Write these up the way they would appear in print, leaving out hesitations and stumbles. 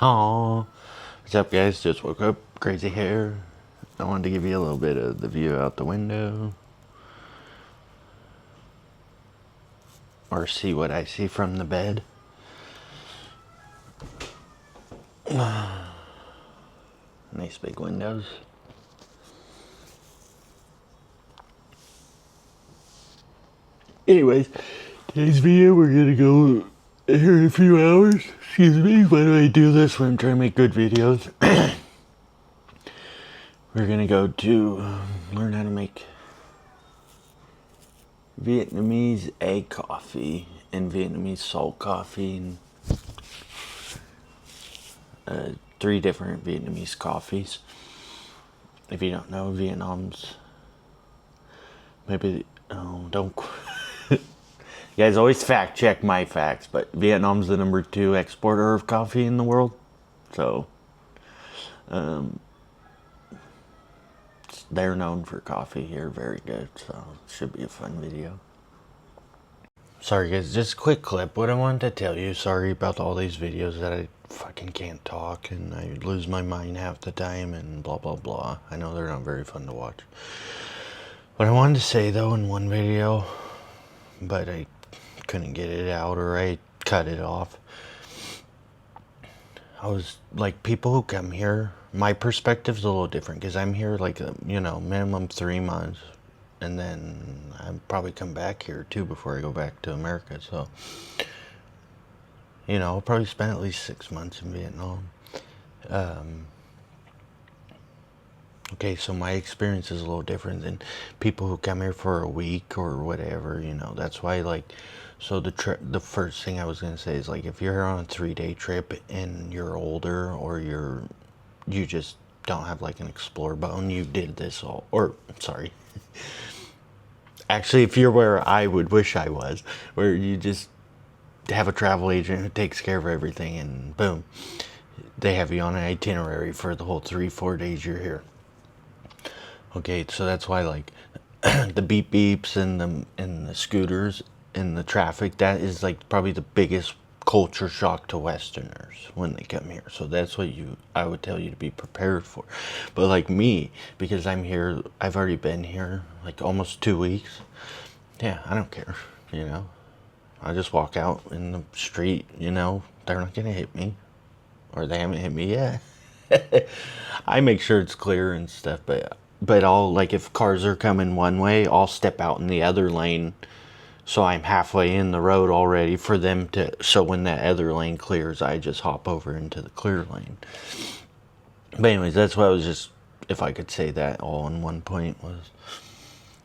Oh, what's up, guys? Just woke up, crazy hair. I wanted to give you a little bit of the view out the window, or see what I see from the bed. Nice big windows. Anyways, today's video, we're gonna go here in a few hours. Excuse me, why do I do this when I'm trying to make good videos? We're gonna go to learn how to make Vietnamese egg coffee and Vietnamese salt coffee and 3 different Vietnamese coffees. If you don't know, Vietnam's maybe don't you guys always fact check my facts, but Vietnam's the number 2 exporter of coffee in the world. So they're known for coffee here, very good. So it should be a fun video. Sorry guys, just a quick clip. What I wanted to tell you, sorry about all these videos that I fucking can't talk and I lose my mind half the time and blah blah blah. I know they're not very fun to watch. What I wanted to say though in one video, but I couldn't get it out or I cut it off. I was like, people who come here, my perspective's a little different because I'm here like, minimum 3 months. And then I'll probably come back here too before I go back to America. So, I'll probably spend at least 6 months in Vietnam. Okay, so my experience is a little different than people who come here for a week or whatever, That's why, so the first thing I was going to say is, if you're on a 3-day trip and you're older or you just don't have, an explore button, you did this all, or, sorry. Actually, if you're where I would wish I was, where you just have a travel agent who takes care of everything and boom, they have you on an itinerary for the whole 3-4 days you're here. Okay, so that's why the beep beeps and the scooters and the traffic, that is probably the biggest culture shock to Westerners when they come here. So that's what I would tell you to be prepared for. But me, because I'm here, I've already been here almost 2 weeks. Yeah, I don't care, I just walk out in the street, they're not gonna hit me, or they haven't hit me yet. I make sure it's clear and stuff, but I'll, if cars are coming one way, I'll step out in the other lane so I'm halfway in the road already for them to, so when that other lane clears, I just hop over into the clear lane. But anyways, that's what I was just, if I could say that all in one point, was,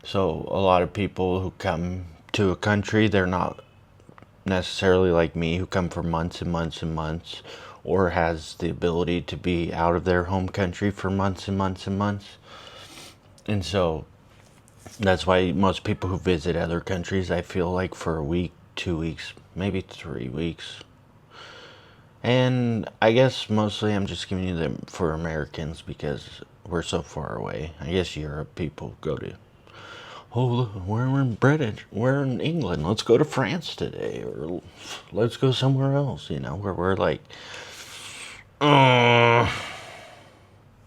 so a lot of people who come to a country, they're not necessarily like me, who come for months and months and months, or has the ability to be out of their home country for months and months and months. And so that's why most people who visit other countries, I feel for a week, 2 weeks, maybe 3 weeks. And I guess mostly I'm just giving you them for Americans because we're so far away. I guess Europe people go to, we're in British, we're in England, let's go to France today, or let's go somewhere else, where we're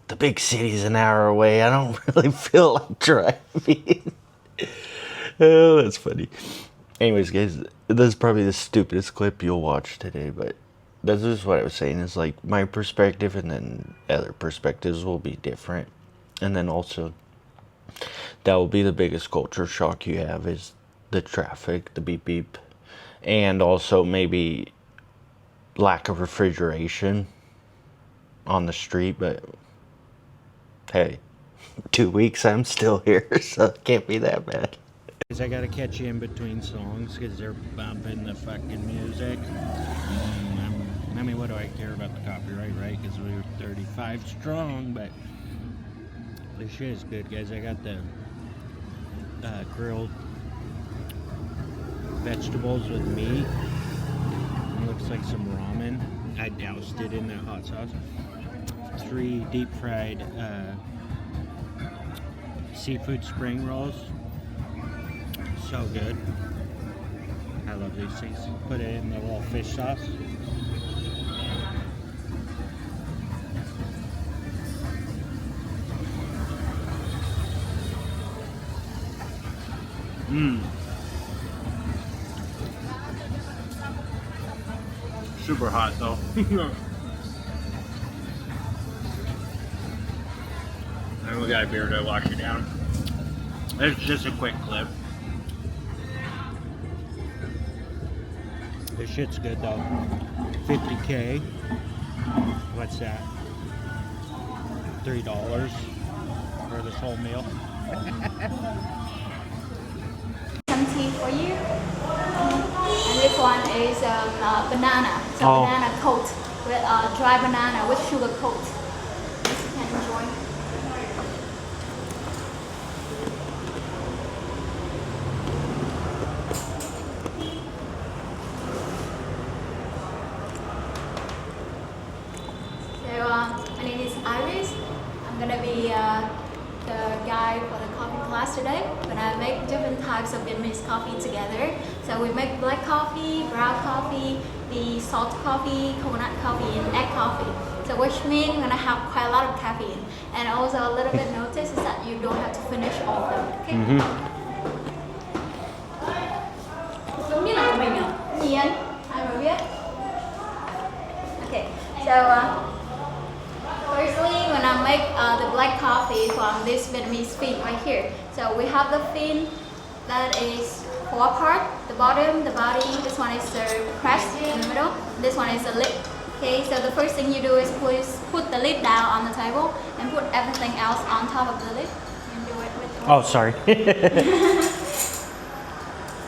the big city's an hour away. I don't really feel like driving. Oh, that's funny. Anyways, guys, this is probably the stupidest clip you'll watch today, but this is what I was saying, is my perspective and then other perspectives will be different. And then also, that will be the biggest culture shock you have, is the traffic, the beep beep, and also maybe lack of refrigeration on the street. But hey, 2 weeks I'm still here, so it can't be that bad. I gotta catch you in between songs because they're bumping the fucking music. I mean, what do I care about the copyright, right? Because we were 35 strong, but this shit is good, guys. I got the grilled vegetables with meat. It looks like some ramen. I doused it in that hot sauce. 3 deep fried seafood spring rolls. So good. I love these things. Put it in the little fish sauce. Super hot though. And we got a beer to wash it down. It's just a quick clip. This shit's good though. 50K. What's that? $3 for this whole meal. Some tea for you. And this one is banana. So banana coat with dry banana with sugar coat. You can enjoy. My name is Iris. I'm gonna be the guy for the coffee class today. We're gonna make different types of Vietnamese coffee together. So we make black coffee, brown coffee, the salt coffee, coconut coffee, and egg coffee. So which means we're gonna have quite a lot of caffeine. And also a little bit notice is that you don't have to finish all of them. Okay? Giống như là của mình à? Gì anh? Ai mà biết? Okay. So firstly, we're gonna make the black coffee from this Vietnamese bean right here. So we have the bean that is four part, the bottom, the body. This one is the crest in the middle. This one is the lid. Okay, so the first thing you do is please put the lid down on the table and put everything else on top of the lid. You can do it with the Oh, sorry.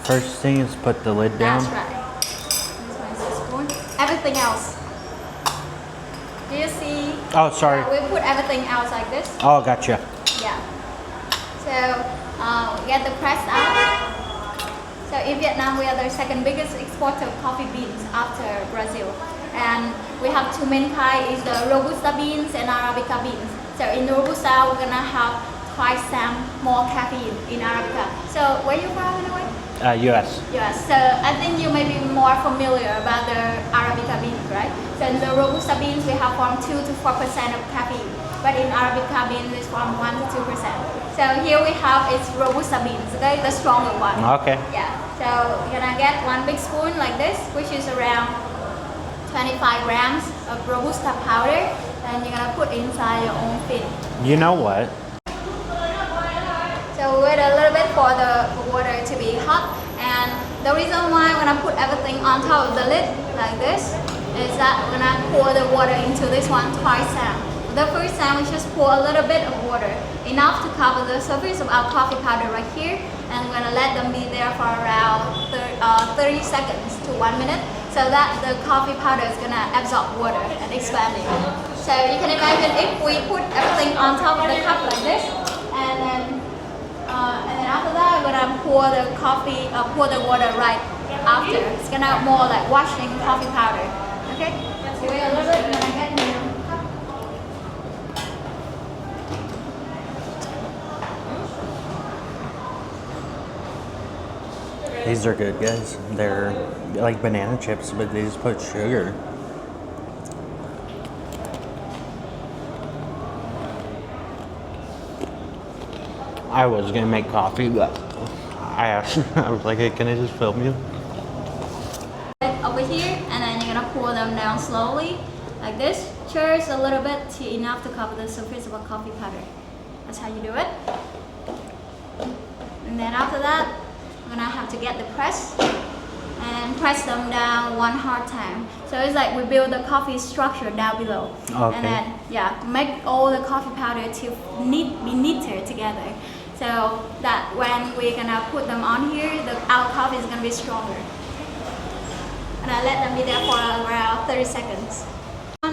First thing is put the lid down. That's right. This one is the spoon. Everything else. Do you see? Oh, sorry. We put everything else like this. Oh, gotcha. Yeah. So get the press out. So in Vietnam, we are the second biggest exporter of coffee beans after Brazil. And we have two main kinds, is the Robusta beans and Arabica beans. So in Robusta, we're gonna have twice more caffeine in Arabica. So where you from anyway? US. Yes, so I think you may be more familiar about the Arabica beans, right? So in the Robusta beans, we have from 2 to 4% of caffeine. But in Arabica beans, it's from 1 to 2%. So here we have it's Robusta beans, okay? The stronger one. Okay. Yeah, so you're gonna get one big spoon like this, which is around 25 grams of Robusta powder. And you're gonna put inside your own bean. You know what? So wait a little bit for the water to be hot, and the reason why I'm gonna put everything on top of the lid like this is that we're gonna pour the water into this one twice down. The first time we just pour a little bit of water, enough to cover the surface of our coffee powder right here, and we're gonna let them be there for around 30 seconds to 1 minute, so that the coffee powder is gonna absorb water and expand it. So you can imagine if we put everything on top of the cup like this, and then after that, we're gonna pour the pour the water right after. It's gonna more like washing coffee powder. Okay? So wait a little bit, we're gonna get new. These are good, guys. They're like banana chips, but they just put sugar. I was gonna make coffee, but I asked, I was like, hey, can I just film you? Over here, and then you're gonna pour them down slowly, like this. Just a little bit to enough to cover the surface of a coffee powder. That's how you do it. And then after that, we're gonna have to get the press and press them down one hard time. So it's like we build the coffee structure down below. Okay. And then, yeah, make all the coffee powder to be neater together. So that when we're gonna put them on here, our coffee is gonna be stronger. And I let them be there for around 30 seconds.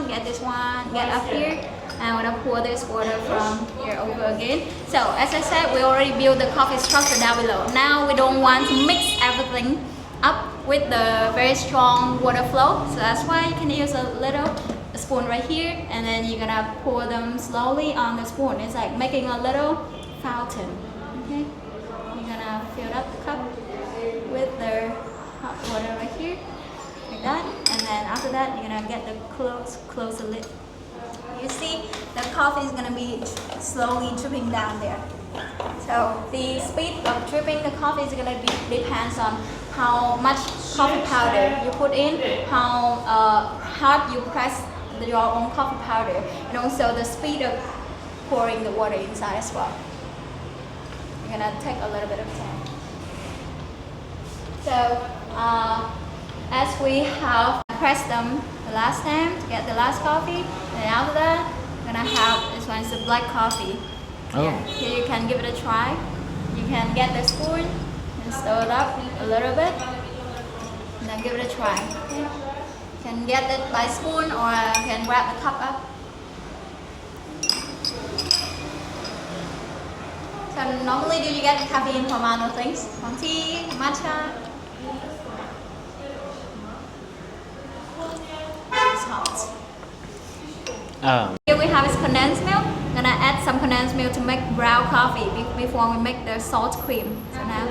Get this one, get up here, and I'm gonna pour this water from here over again. So as I said, we already built the coffee structure down below. Now we don't want to mix everything up with the very strong water flow. So that's why you can use a little spoon right here, and then you're gonna pour them slowly on the spoon. It's like making a little fountain. Okay, you're gonna fill up the cup with the hot water right here, like that. And then after that, you're gonna get the close the lid. You see, the coffee is gonna be slowly dripping down there. So the speed of dripping the coffee is gonna depends on how much coffee powder you put in, how hard you press your own coffee powder, and also the speed of pouring the water inside as well. You're gonna take a little bit of time. So as we have pressed them the last time to get the last coffee, and after that, we're gonna have this one is the black coffee. Oh. Yeah, here you can give it a try. You can get the spoon and stir it up a little bit, and then give it a try. Okay? You can get it by spoon or you can grab the cup up. So normally do you get caffeine from other things? From tea, matcha? It's hot. Here we have is condensed milk. Gonna add some condensed milk to make brown coffee before we make the salt cream. So now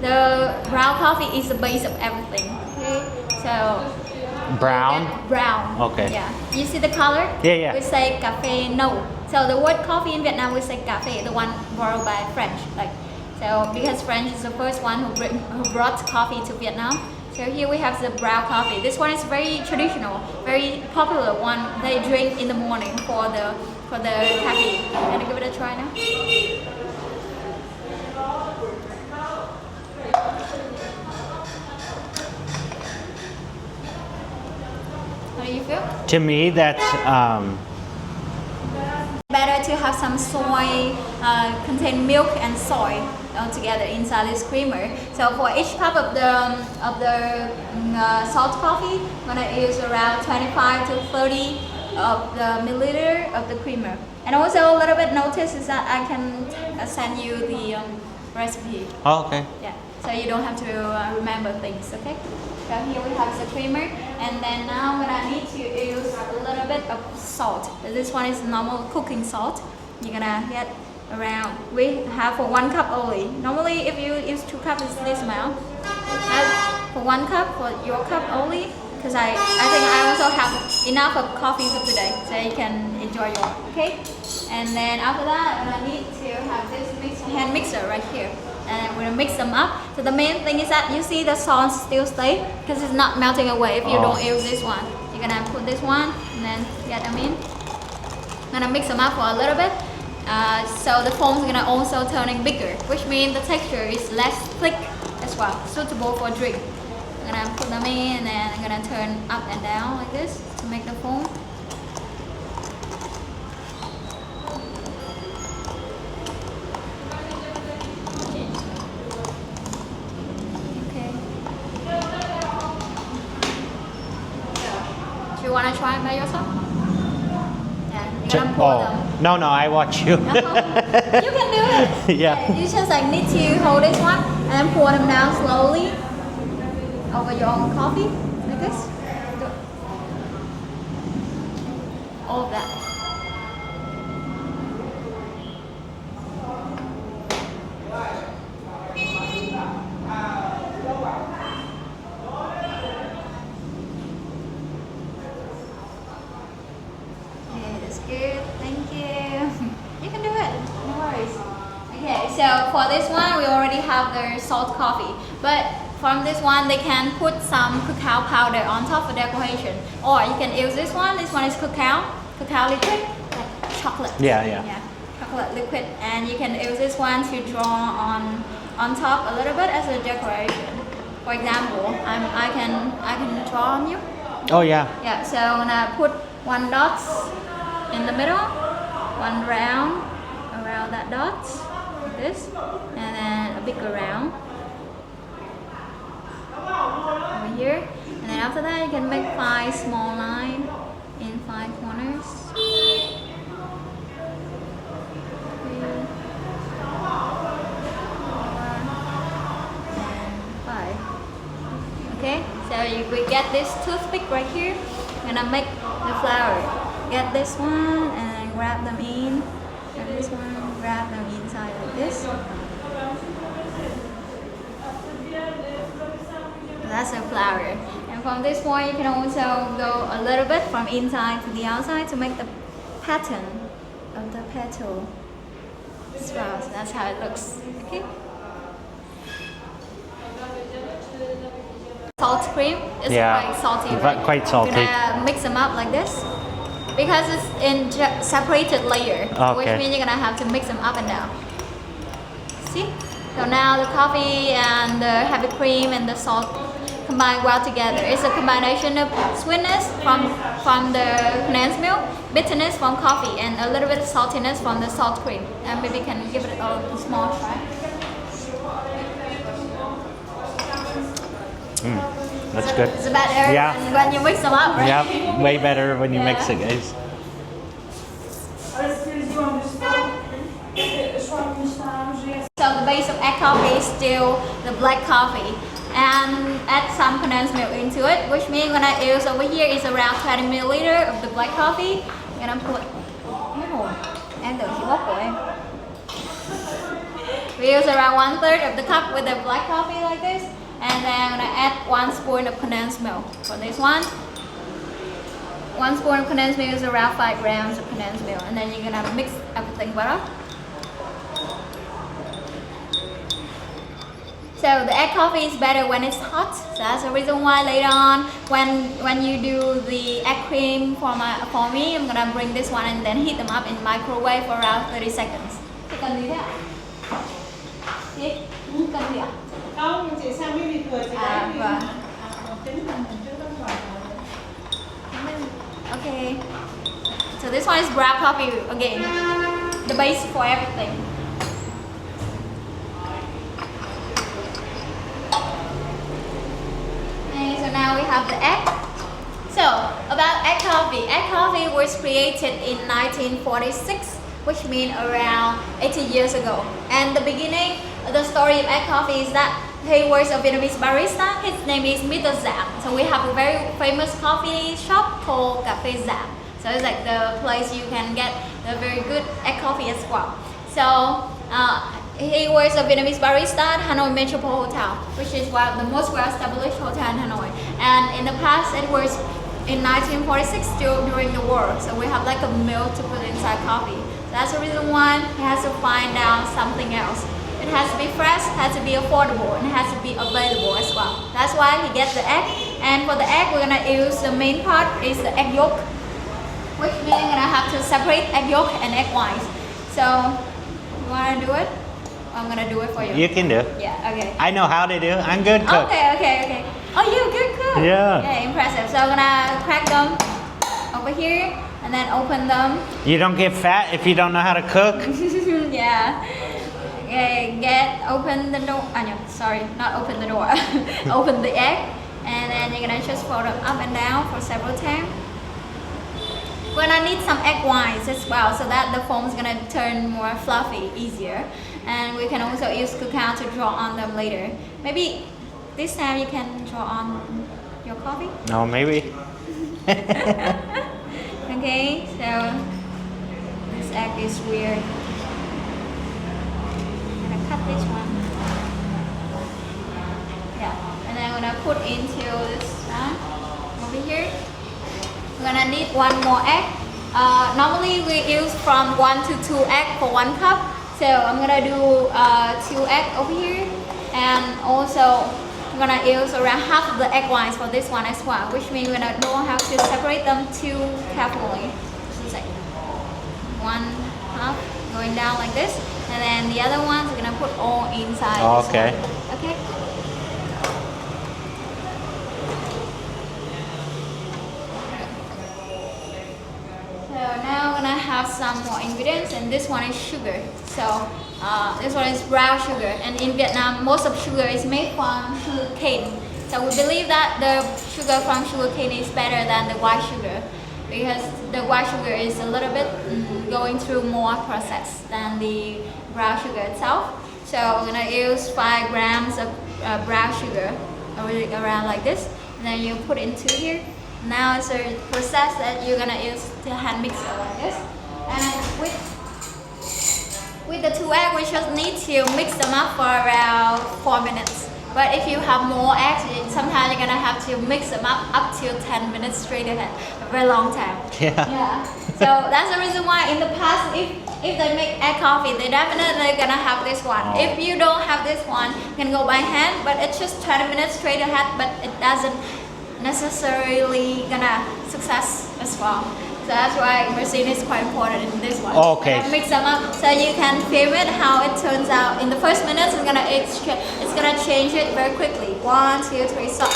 the brown coffee is the base of everything. Okay, so Brown. brown. Okay. Yeah. You see the color? Yeah, yeah. We say cafe no. So the word coffee in Vietnam we say cafe, the one borrowed by French. Like so because French is the first one who brought coffee to Vietnam. So here we have the brown coffee. This one is very traditional, very popular one they drink in the morning for the caffeine. Gonna give it a try now. How do you feel? To me, that's Better to have some soy, contain milk and soy all together inside this creamer. So for each cup of the salt coffee, I'm gonna use around 25 to 30 of the milliliter of the creamer. And also a little bit notice is that I can send you the recipe. oh, okay. Yeah, so you don't have to remember things, okay? So here we have the creamer, and then now I'm gonna need to use a little bit of salt. This one is normal cooking salt. You're gonna get around, we have for 1 cup only. Normally if you use 2 cups, it's this amount. For 1 cup, for your cup only, because I think I also have enough of coffee for today, so you can enjoy your, okay? And then after that, I'm gonna need to have this hand mixer right here. And we're gonna mix them up. So the main thing is that you see the salt still stay because it's not melting away if you don't use this one. You're gonna put this one and then get them in. Gonna mix them up for a little bit. So the foam is gonna also turning bigger, which means the texture is less thick as well, suitable for drink. I'm gonna put them in and then I'm gonna turn up and down like this to make the foam. You want to try it by yourself? Yeah, you're gonna pour them. No, I watch you. You can do it. Yeah. You just like need to hold this one and then pour them down slowly over your own coffee like this. Do it. All of that. Good, thank you. You can do it, no worries. Okay, so for this one, we already have the salt coffee. But from this one, they can put some cacao powder on top for decoration. Or you can use this one is cacao liquid, like chocolate. Yeah. Chocolate liquid. And you can use this one to draw on top a little bit as a decoration. For example, I can draw on you. Oh yeah. Yeah, so I'm gonna put 1 dot in the middle, 1 round around that dot, like this, and then a bigger round over here, and then after that you can make 5 small lines in 5 corners. 3, and 5. Okay, so we get this toothpick right here. I'm gonna make the flower. Get this one and then grab them in. Grab this one, grab them inside like this. That's a flower. And And from this point, you can also go a little bit from inside to the outside to make the pattern of the petal as well. So that's how it looks. Okay. Salt cream is quite salty, right? Quite salty. You're gonna mix them up like this because it's in separated layer, which means you're gonna have to mix them up and down. See? So now the coffee and the heavy cream and the salt combine well together. It's a combination of sweetness from the condensed milk, bitterness from coffee, and a little bit of saltiness from the salt cream. And maybe can give it a small try. That's good. It's better than when you mix them up, right? Yeah, way better when you mix it, guys. So the base of egg coffee is still the black coffee, and add some condensed milk into it, which means when I use over here is around 20 milliliter of the black coffee. I'm gonna put we use around 1/3 of the cup with the black coffee like this, and then I'm gonna add 1 spoon of condensed milk for this one. 1 spoon of condensed milk is around 5 grams of condensed milk, and then you're gonna mix everything well. So the egg coffee is better when it's hot. So that's the reason why later on, when you do the egg cream for me, I'm gonna bring this one and then heat them up in microwave for around 30 seconds. Thì cần gì thế ạ? Chị? Cần gì ạ? Không, chị sang mới bị cười chị Vâng. tính mình chứ không phải Okay. So this one is brown coffee again. The base for everything. So now we have the egg. So about egg coffee. Egg coffee was created in 1946, which means around 80 years ago. And the beginning, the story of egg coffee is that he was a Vietnamese barista. His name is Mr. Zam. So we have a very famous coffee shop called Cafe Zam. So it's like the place you can get the very good egg coffee as well. So he was a Vietnamese barista at Hanoi Metropole Hotel, which is one of the most well-established hotel in Hanoi. And in the past, it was in 1946 during the war. So we have like a mill to put inside coffee. So that's the reason why he has to find out something else. It has to be fresh, has to be affordable, and it has to be available as well. That's why he gets the egg. And for the egg, we're gonna use the main part is the egg yolk, which means we're gonna have to separate egg yolk and egg whites. So you wanna do it? I'm gonna do it for you. You can do. Yeah, okay. I know how to do. I'm good cook. Okay. Oh, you're a good cook. Yeah. Yeah, impressive. So I'm gonna crack them over here and then open them. You don't get fat if you don't know how to cook. Yeah. Okay, open the door. No, sorry, not open the door. Open the egg, and then you're gonna just fold them up and down for several times. We're gonna need some egg whites as well, so that the foam is gonna turn more fluffy, easier. And we can also use cacao to draw on them later. Maybe this time you can draw on your coffee. No, maybe. Okay, so this egg is weird. I'm gonna cut this one. Yeah, and then I'm gonna put into this one over here. We're gonna need 1 more egg. Normally we use from 1 to 2 eggs for 1 cup. So I'm gonna do 2 eggs over here, and also I'm gonna use around half of the egg whites for this one as well, which means we're gonna don't have to separate them too carefully. Just like 1/2 going down like this, and then the other ones we're gonna put all inside. Oh, this okay. one. Okay. So now we're gonna have some more ingredients, and this one is sugar. So this one is brown sugar, and in Vietnam most of sugar is made from sugar cane. So we believe that the sugar from sugar cane is better than the white sugar, because the white sugar is a little bit going through more process than the brown sugar itself. So we're gonna use 5 grams of brown sugar around like this, and then you put into here. Now it's a process that you're gonna use to hand mix it like this. And with the 2 eggs, we just need to mix them up for around 4 minutes. But if you have more eggs, sometimes you're gonna have to mix them up to 10 minutes straight ahead. A very long time. Yeah. So that's the reason why in the past, if they make egg coffee, they definitely gonna have this one. Oh. If you don't have this one, you can go by hand, but it's just 20 minutes straight ahead, but it doesn't necessarily gonna success as well. So that's why machine is quite important in this one. Okay. And mix them up so you can feel it how it turns out. In the first minutes, it's gonna change it very quickly. 1, 2, 3, stop.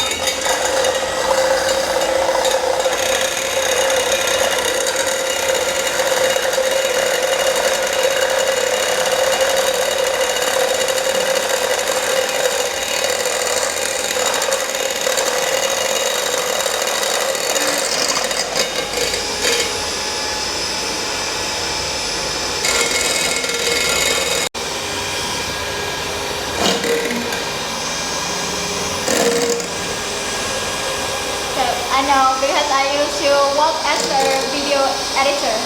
I know because I used to work as a video editor.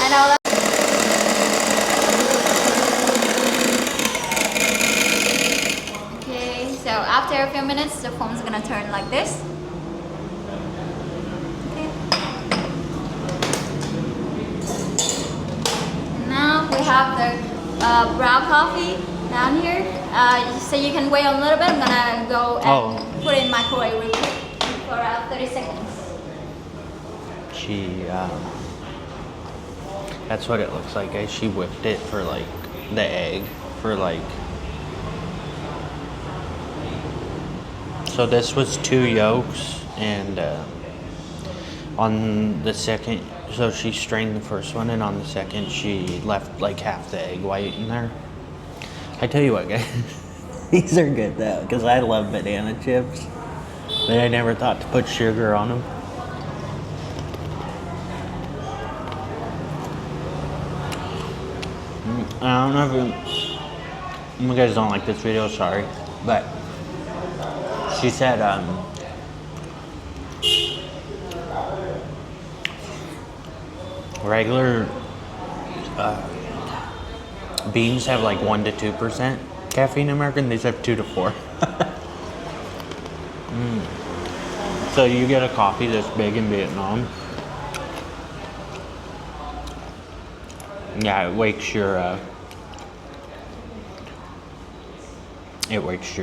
I know that. Okay, so after a few minutes, the foam's gonna turn like this. Okay. Now we have the brown coffee down here. So you can wait a little bit. I'm gonna go and put it in microwave real quick. For around 30 seconds. She, that's what it looks like, guys. She whipped it for like the egg for like. So this was 2 yolks, and on the second, so she strained the first one, and on the second she left like half the egg white in there. I tell you what, guys, these are good though, because I love banana chips. But I never thought to put sugar on them. I don't know if you guys don't like this video, sorry. But she said, regular beans have like 1 to 2% caffeine in American. These have 2 to 4. So you get a coffee this big in Vietnam. Yeah, it wakes your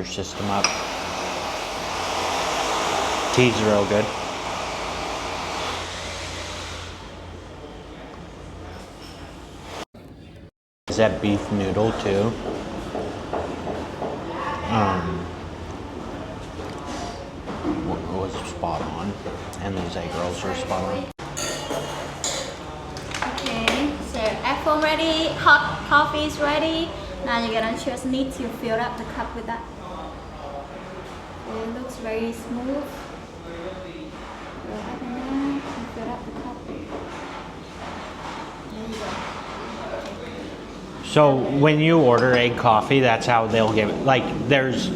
system up. Tea's real good. Is that beef noodle too? Was spot on, and those egg rolls were spot on. Okay, so egg foam ready, hot coffee is ready. Now you're gonna just need to fill up the cup with that. It looks very smooth. Go up and down and fill up the cup. There you go. So when you order egg coffee, that's how they'll give it. Like there's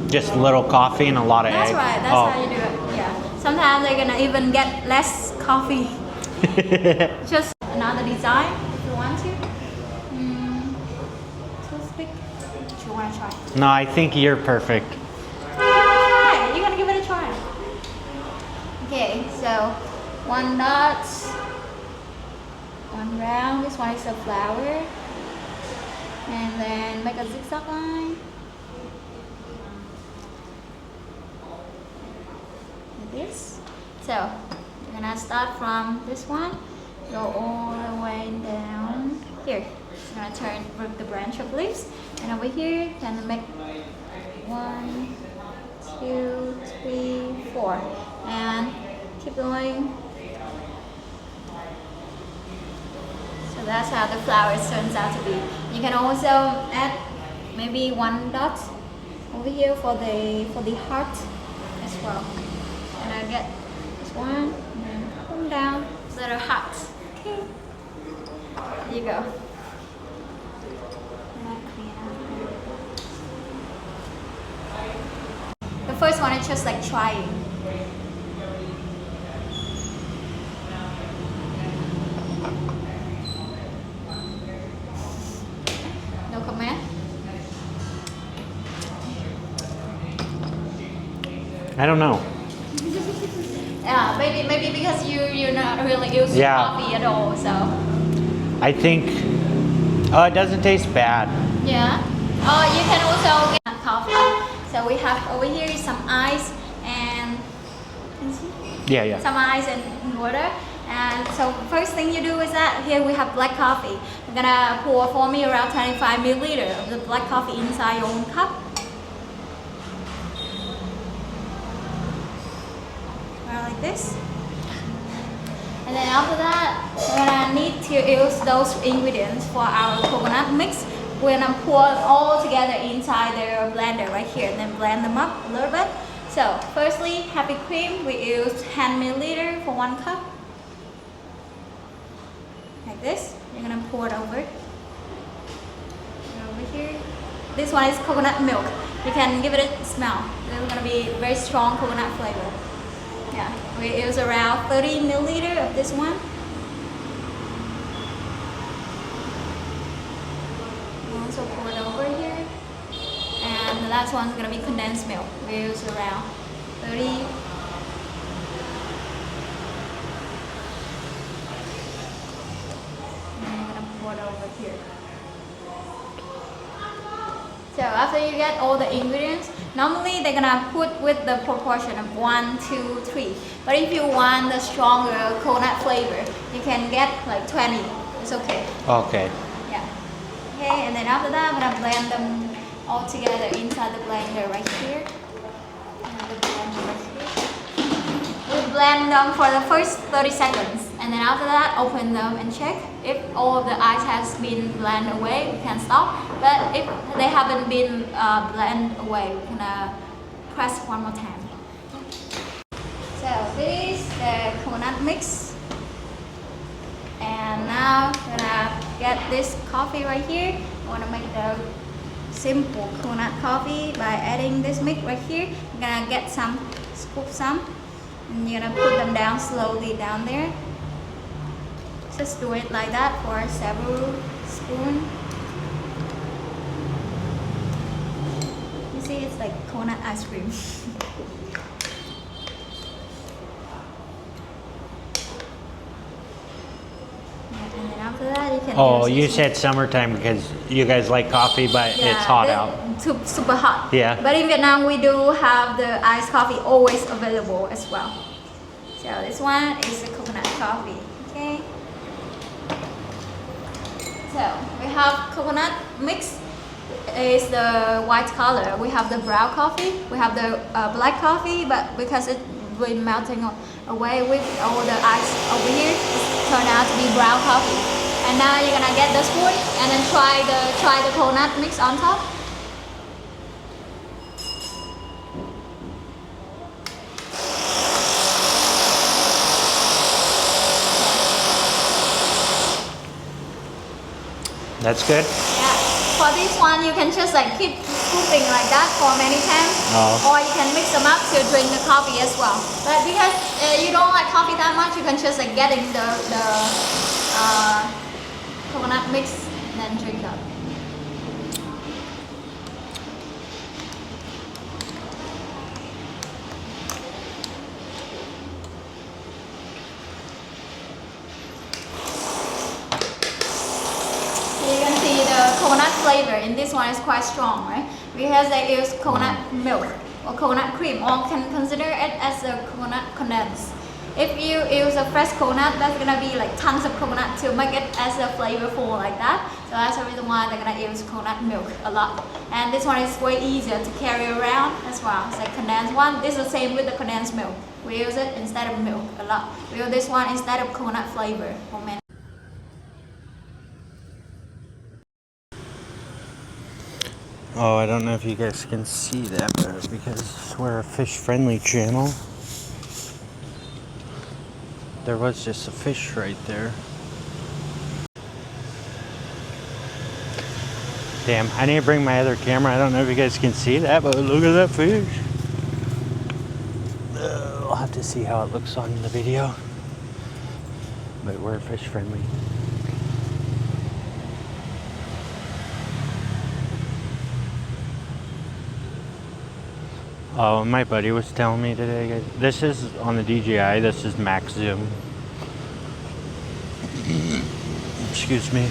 just little coffee and a lot of That's egg. right, that's how you do it. Yeah. Sometimes they're gonna even get less coffee. Just another design if you want to. Toothpick. Do you want to try? No, I think you're perfect. Try. You're gonna give it a try. Okay, so 1 dot, 1 round. This one is a flower, and then make a zigzag line. Like this. So we're gonna start from this one, go all the way down here. So I'm gonna rip the branch of leaves, and over here gonna make 1, 2, 3, 4, and keep going. So that's how the flowers turns out to be. You can also add maybe 1 dot over here for the heart as well. And I get this one, and then come down, little hearts. Okay. There you go. The first one is just like trying. No comment? I don't know. Yeah, maybe because you're not really used to Yeah. coffee at all, so I think. Oh, it doesn't taste bad. yeah. You can also get coffee. So we have over here some ice and Yeah, yeah. some ice and water. And so first thing you do is that here we have black coffee. I'm gonna pour for me around 25 milliliter of the black coffee inside your own cup. Like this. And then after that, we're gonna need to use those ingredients for our coconut mix. We're gonna pour it all together inside the blender right here and then blend them up a little bit. So firstly, heavy cream, we use 10 milliliter for 1 cup. Like this. You're gonna pour it over here. This one is coconut milk. You can give it a smell. It's gonna be very strong coconut flavor. Yeah, we use around 30 milliliter of this one. Also pour it over here. And the last one's gonna be condensed milk. We use around 30. And I'm gonna pour it over here. So after you get all the ingredients, normally they're gonna put with the proportion of 1, 2, 3. But if you want the stronger coconut flavor, you can get like 20. It's okay. Okay. Yeah. Okay, and then after that, I'm gonna blend them all together inside the blender right here. We blend them for the first 30 seconds. And then after that, open them and check. If all of the ice has been blended away, we can stop. But if they haven't been blended away, we can press one more time. So this is the coconut mix. And now we're gonna get this coffee right here. I wanna make the simple coconut coffee by adding this mix right here. I'm gonna get some, scoop some. And you're gonna put them down slowly down there. Just do it like that for several spoons. You see, it's like coconut ice cream. And then after that, you can. Oh, use you this said summertime because you guys like coffee, but it's hot out. Super hot. Yeah. But in Vietnam, we do have the iced coffee always available as well. So this one is the coconut coffee. Okay. So we have coconut mix is the white color. We have the brown coffee. We have the black coffee, but because it's been melting away with all the ice over here, it turned out to be brown coffee. And now you're gonna get the spoon and then try the coconut mix on top. That's good. Yeah. For this one, you can just like keep scooping like that for many times, or you can mix them up to drink the coffee as well. But because you don't like coffee that much, you can just like get in the coconut mix and then drink up. You can see the coconut flavor in this one is quite strong, right? Because they use coconut milk or coconut cream, or can consider it as a coconut condense. If you use a fresh coconut, that's gonna be like tons of coconut to make it as a flavorful like that. So that's the reason why they're gonna use coconut milk a lot. And this one is way easier to carry around as well. It's like condensed one. This is the same with the condensed milk. We use it instead of milk a lot. We use this one instead of coconut flavor for many. Oh, I don't know if you guys can see that, but because we're a fish-friendly channel, there was just a fish right there. Damn, I need to bring my other camera. I don't know if you guys can see that, but look at that fish. I'll have to see how it looks on the video. But we're fish-friendly. Oh, my buddy was telling me today, guys. This is on the DJI. This is max zoom. Excuse me.